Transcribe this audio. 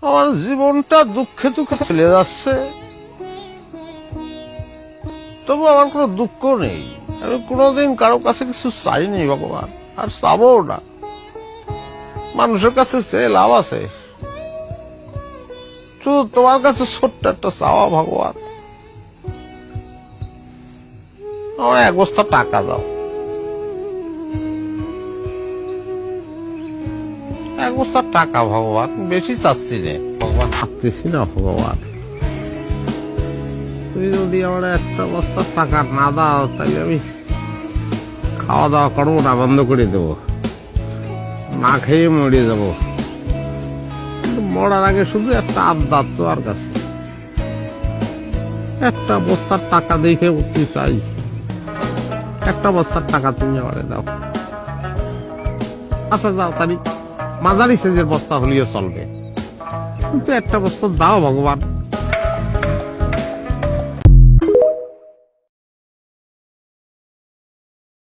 আমার জীবনটা দুঃখে দুঃখে চলে যাচ্ছে, তবু আমার কোনো দুঃখ নেই। আমি কোনোদিন কারো কাছে কিছু চাইনি ভগবান, আর চাবো না। মানুষের কাছে চেয়ে লাভ আছে? শুধু তোমার কাছে ছোট্ট একটা চাওয়া, ভগবান আমার এক বস্তা টাকা দাও, এক বস্তা টাকা ভগবান, বেশি চাচ্ছি না ভগবান, থাকতেছি না ভগবান। তুমি যদি আমার একটা বস্তা টাকা না দাও, তাহলে আমি খাওয়া দাওয়া করবো না, বন্ধ করে দেবো, না খেয়ে মরে যাবো। কিন্তু মরার আগে শুধু একটা আবদার তোমার কাছে, একটা বস্তার টাকা দেখে উঠতে চাই। একটা বস্তার টাকা তুমি আমারে দাও। আচ্ছা যাও, তারি মাঝারি সেজের বস্তা হলেও চলবে, কিন্তু একটা বস্তা দাও ভগবান।